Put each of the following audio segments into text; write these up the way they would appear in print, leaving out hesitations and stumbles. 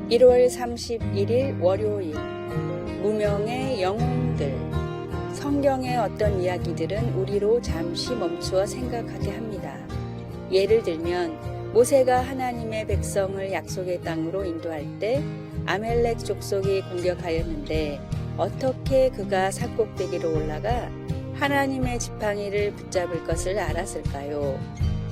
1월 31일 월요일 무명의 영웅들. 성경의 어떤 이야기들은 우리로 잠시 멈추어 생각하게 합니다. 예를 들면 모세가 하나님의 백성을 약속의 땅으로 인도할 때 아멜렉 족속이 공격하였는데 어떻게 그가 산꼭대기로 올라가 하나님의 지팡이를 붙잡을 것을 알았을까요?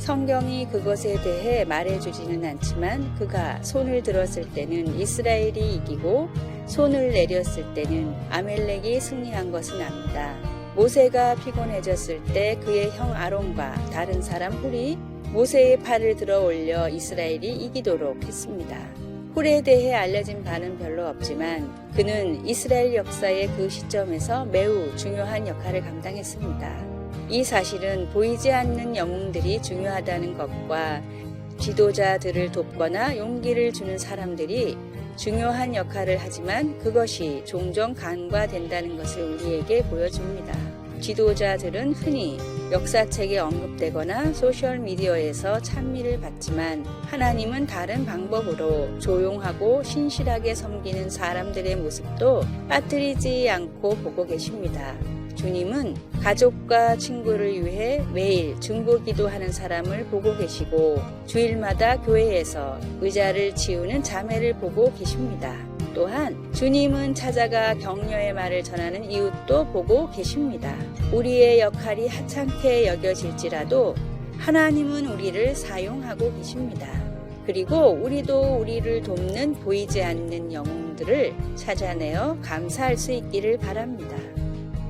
성경이 그것에 대해 말해주지는 않지만 그가 손을 들었을 때는 이스라엘이 이기고 손을 내렸을 때는 아멜렉이 승리한 것은 압니다. 모세가 피곤해졌을 때 그의 형 아론과 다른 사람 훌이 모세의 팔을 들어 올려 이스라엘이 이기도록 했습니다. 훌에 대해 알려진 바는 별로 없지만 그는 이스라엘 역사의 그 시점에서 매우 중요한 역할을 감당했습니다. 이 사실은 보이지 않는 영웅들이 중요하다는 것과 지도자들을 돕거나 용기를 주는 사람들이 중요한 역할을 하지만 그것이 종종 간과된다는 것을 우리에게 보여줍니다. 지도자들은 흔히 역사책에 언급되거나 소셜미디어에서 찬미를 받지만 하나님은 다른 방법으로 조용하고 신실하게 섬기는 사람들의 모습도 빠뜨리지 않고 보고 계십니다. 주님은 가족과 친구를 위해 매일 중보기도하는 사람을 보고 계시고 주일마다 교회에서 의자를 치우는 자매를 보고 계십니다. 또한 주님은 찾아가 격려의 말을 전하는 이웃도 보고 계십니다. 우리의 역할이 하찮게 여겨질지라도 하나님은 우리를 사용하고 계십니다. 그리고 우리도 우리를 돕는 보이지 않는 영웅들을 찾아내어 감사할 수 있기를 바랍니다.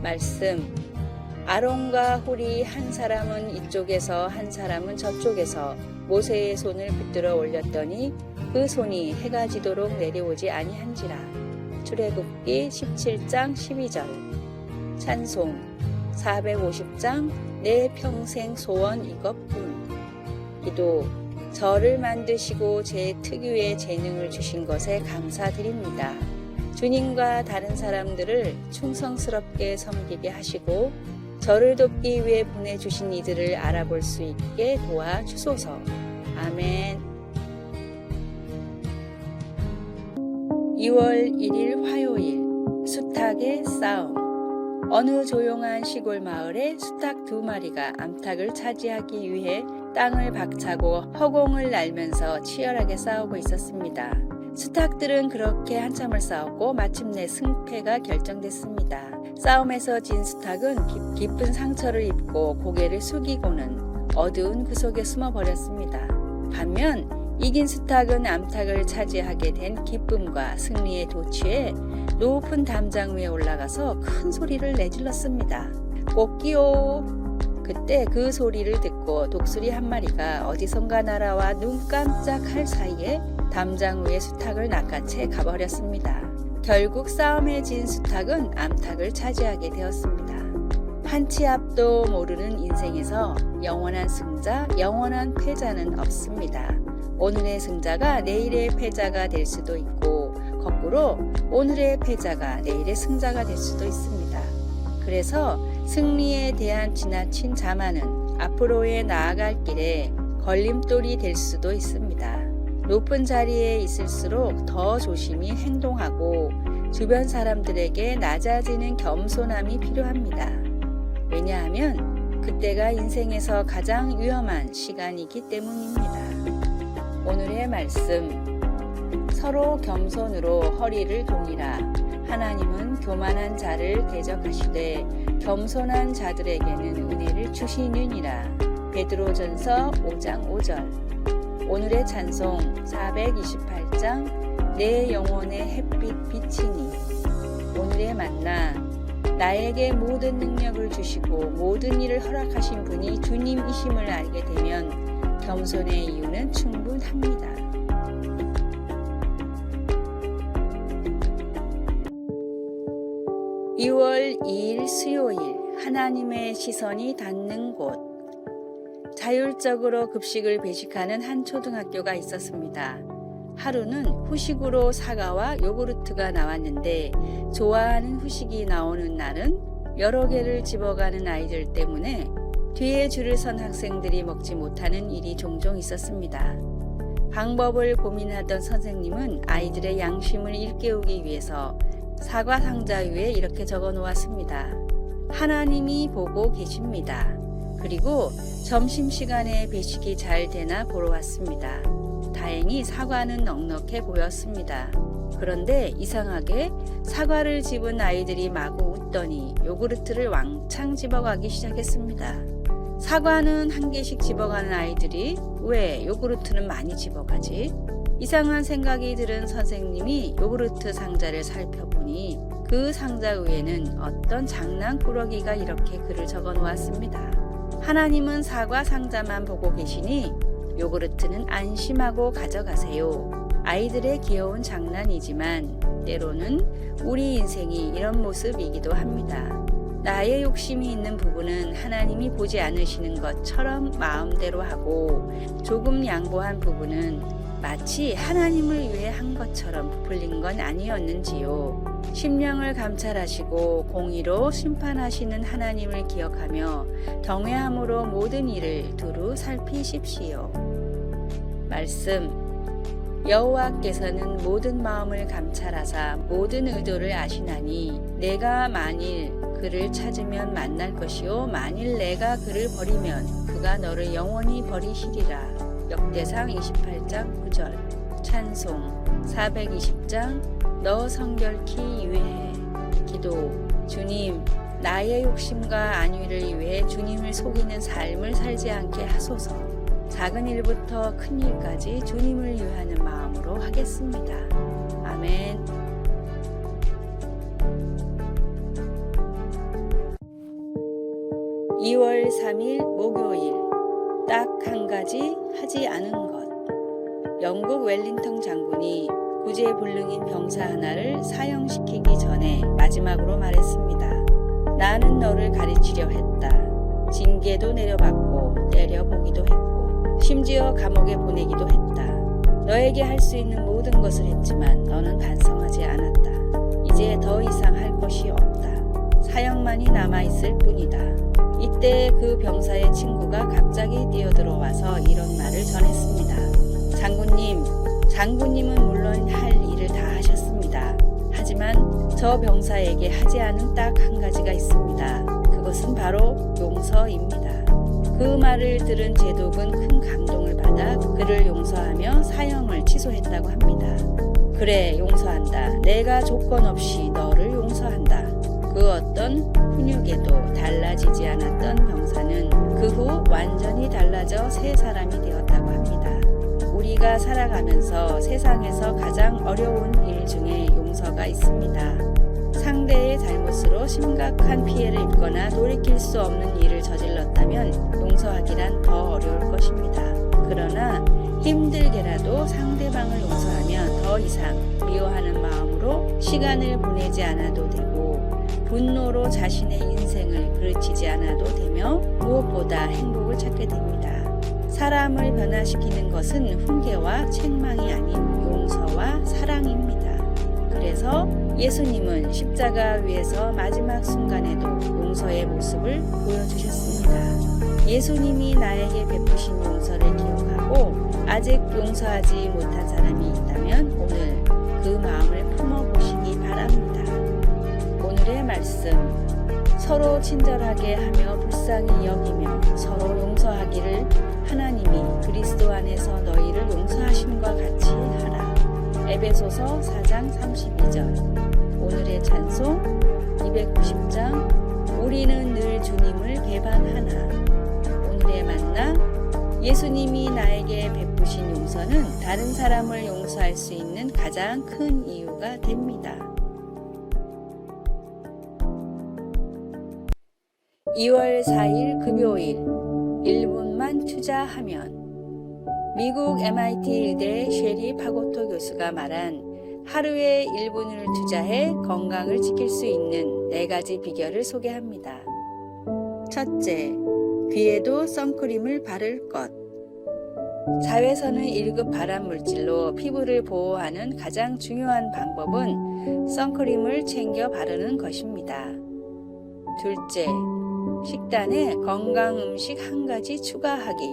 말씀. 아론과 훌이 한 사람은 이쪽에서 한 사람은 저쪽에서 모세의 손을 붙들어 올렸더니 그 손이 해가 지도록 내려오지 아니한지라. 출애굽기 17장 12절. 찬송 450장 내 평생 소원 이것뿐. 기도. 저를 만드시고 제 특유의 재능을 주신 것에 감사드립니다. 주님과 다른 사람들을 충성스럽게 섬기게 하시고 저를 돕기 위해 보내주신 이들을 알아볼 수 있게 도와주소서. 아멘. 2월 1일 화요일 수탉의 싸움. 어느 조용한 시골 마을에 수탉 2마리가 암탉을 차지하기 위해 땅을 박차고 허공을 날면서 치열하게 싸우고 있었습니다. 수탉들은 그렇게 한참을 싸웠고 마침내 승패가 결정됐습니다. 싸움에서 진 수탉은 깊은 상처를 입고 고개를 숙이고는 어두운 그 속에 숨어버렸습니다. 반면 이긴 수탉은 암탉을 차지하게 된 기쁨과 승리에 도취해 높은 담장 위에 올라가서 큰 소리를 내질렀습니다. 꽃기요! 그때 그 소리를 듣고 독수리 한 마리가 어디선가 날아와 눈 깜짝할 사이에 담장 위에 수탉을 낚아채 가버렸습니다. 결국 싸움에 진 수탉은 암탉을 차지하게 되었습니다. 한 치 앞도 모르는 인생에서 영원한 승자, 영원한 패자는 없습니다. 오늘의 승자가 내일의 패자가 될 수도 있고 거꾸로 오늘의 패자가 내일의 승자가 될 수도 있습니다. 그래서 승리에 대한 지나친 자만은 앞으로의 나아갈 길에 걸림돌이 될 수도 있습니다. 높은 자리에 있을수록 더 조심히 행동하고 주변 사람들에게 낮아지는 겸손함이 필요합니다. 왜냐하면 그때가 인생에서 가장 위험한 시간이기 때문입니다. 오늘의 말씀. 서로 겸손으로 허리를 동이라. 하나님은 교만한 자를 대적하시되 겸손한 자들에게는 은혜를 주시느니라. 베드로전서 5장 5절. 오늘의 찬송 428장 내 영혼의 햇빛 비치니. 오늘의 만나. 나에게 모든 능력을 주시고 모든 일을 허락하신 분이 주님이심을 알게 되면 겸손의 이유는 충분합니다. 2월 2일 수요일 하나님의 시선이 닿는 곳. 자율적으로 급식을 배식하는 한 초등학교가 있었습니다. 하루는 후식으로 사과와 요구르트가 나왔는데 좋아하는 후식이 나오는 날은 여러 개를 집어가는 아이들 때문에 뒤에 줄을 선 학생들이 먹지 못하는 일이 종종 있었습니다. 방법을 고민하던 선생님은 아이들의 양심을 일깨우기 위해서 사과 상자 위에 이렇게 적어 놓았습니다. 하나님이 보고 계십니다. 그리고 점심시간에 배식이 잘 되나 보러 왔습니다. 다행히 사과는 넉넉해 보였습니다. 그런데 이상하게 사과를 집은 아이들이 마구 웃더니 요구르트를 왕창 집어가기 시작했습니다. 사과는 한 개씩 집어가는 아이들이 왜 요구르트는 많이 집어가지? 이상한 생각이 들은 선생님이 요구르트 상자를 살펴보니 그 상자 위에는 어떤 장난꾸러기가 이렇게 글을 적어 놓았습니다. 하나님은 사과 상자만 보고 계시니 요구르트는 안심하고 가져가세요. 아이들의 귀여운 장난이지만 때로는 우리 인생이 이런 모습이기도 합니다. 나의 욕심이 있는 부분은 하나님이 보지 않으시는 것처럼 마음대로 하고 조금 양보한 부분은 마치 하나님을 위해 한 것처럼 부풀린 건 아니었는지요. 심령을 감찰하시고 공의로 심판하시는 하나님을 기억하며 경외함으로 모든 일을 두루 살피십시오. 말씀. 여호와께서는 모든 마음을 감찰하사 모든 의도를 아시나니 내가 만일 그를 찾으면 만날 것이요 만일 내가 그를 버리면 그가 너를 영원히 버리시리라. 역대상 28장 9절. 찬송 420장 너 성결케 유해해. 기도. 주님, 나의 욕심과 안위를 위해 주님을 속이는 삶을 살지 않게 하소서. 작은 일부터 큰 일까지 주님을 위하는 마음으로 하겠습니다. 아멘. (2월 3일) 목요일. 딱 한 가지 하지 않은 것. 영국 웰링턴 장군이 구제불능인 병사 하나를 사형시키기 전에 마지막으로 말했습니다. 나는 너를 가르치려 했다. 징계도 내려받고 때려보기도 했고 심지어 감옥에 보내기도 했다. 너에게 할 수 있는 모든 것을 했지만 너는 반성하지 않았다. 이제 더 이상 할 것이 없다. 사형만이 남아있을 뿐이다. 이때 그 병사의 친구가 갑자기 뛰어들어와서 이런 말을 전했습니다. 장군님은 물론 할 일을 다 하셨습니다. 하지만 저 병사에게 하지 않은 딱 한 가지가 있습니다. 그것은 바로 용서입니다. 그 말을 들은 제독은 큰 감동을 받아 그를 용서하며 사형을 취소했다고 합니다. 그래, 용서한다. 내가 조건 없이 너를 용서한다. 그 어떤 훈육에도 달라지지 않았던 병사는 그 후 완전히 달라져 새 사람이 되었다고 합니다. 우리가 살아가면서 세상에서 가장 어려운 일 중에 용서가 있습니다. 상대의 잘못으로 심각한 피해를 입거나 돌이킬 수 없는 일을 저질렀다면 용서하기란 더 어려울 것입니다. 그러나 힘들게라도 상대방을 용서하면 더 이상 미워하는 마음으로 시간을 보내지 않아도 되고 분노로 자신의 인생을 그르치지 않아도 되며 무엇보다 행복을 찾게 됩니다. 사람을 변화시키는 것은 훈계와 책망이 아닌 용서와 사랑입니다. 그래서 예수님은 십자가 위에서 마지막 순간에도 용서의 모습을 보여주셨습니다. 예수님이 나에게 베푸신 용서를 기억하고 아직 용서하지 못한 사람이 있다면 오늘 그 마음을 품어보시기 바랍니다. 오늘의 말씀. 서로 친절하게 하며 불쌍히 여기며 서로 용서하기를 하나님이 그리스도 안에서 너희를 용서하심과 같이 하라. 에베소서 4장 32절. 오늘의 찬송 290장 우리는 늘 주님을 배반하나. 오늘의 만나. 예수님이 나에게 베푸신 용서는 다른 사람을 용서할 수 있는 가장 큰 이유가 됩니다. 2월 4일 금요일. 1분만 투자하면. 미국 MIT 의대 쉐리 파고토 교수가 말한 하루에 1분을 투자해 건강을 지킬 수 있는 4가지 비결을 소개합니다. 첫째, 귀에도 선크림을 바를 것. 자외선은 1급 발암 물질로 피부를 보호하는 가장 중요한 방법은 선크림을 챙겨 바르는 것입니다. 둘째, 식단에 건강 음식 1가지 추가하기.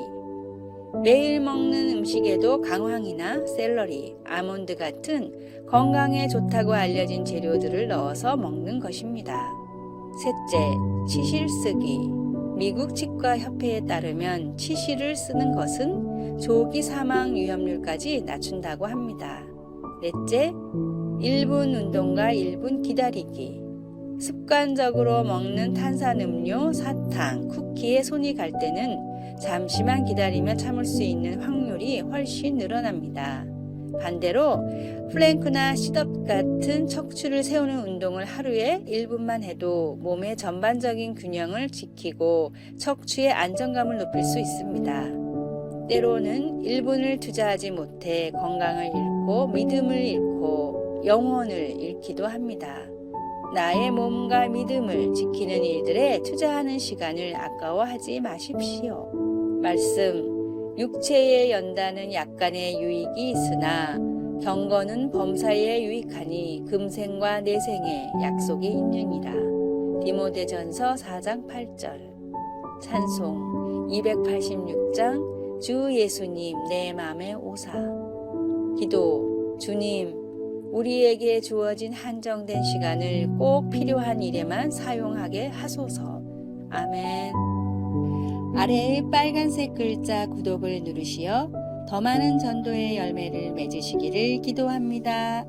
매일 먹는 음식에도 강황이나 샐러리, 아몬드 같은 건강에 좋다고 알려진 재료들을 넣어서 먹는 것입니다. 셋째, 치실 쓰기. 미국 치과협회에 따르면 치실을 쓰는 것은 조기 사망 위험률까지 낮춘다고 합니다. 넷째, 1분 운동과 1분 기다리기. 습관적으로 먹는 탄산음료, 사탕, 쿠키에 손이 갈 때는 잠시만 기다리며 참을 수 있는 확률이 훨씬 늘어납니다. 반대로 플랭크나 시트업 같은 척추를 세우는 운동을 하루에 1분만 해도 몸의 전반적인 균형을 지키고 척추의 안정감을 높일 수 있습니다. 때로는 1분을 투자하지 못해 건강을 잃고 믿음을 잃고 영혼을 잃기도 합니다. 나의 몸과 믿음을 지키는 일들에 투자하는 시간을 아까워하지 마십시오. 말씀, 육체의 연단은 약간의 유익이 있으나 경건은 범사에 유익하니 금생과 내생에 약속이 있느니라. 디모데전서 4장 8절. 찬송 286장 주 예수님 내 맘에 오사. 기도, 주님, 우리에게 주어진 한정된 시간을 꼭 필요한 일에만 사용하게 하소서. 아멘. 아래의 빨간색 글자 구독을 누르시어 더 많은 전도의 열매를 맺으시기를 기도합니다.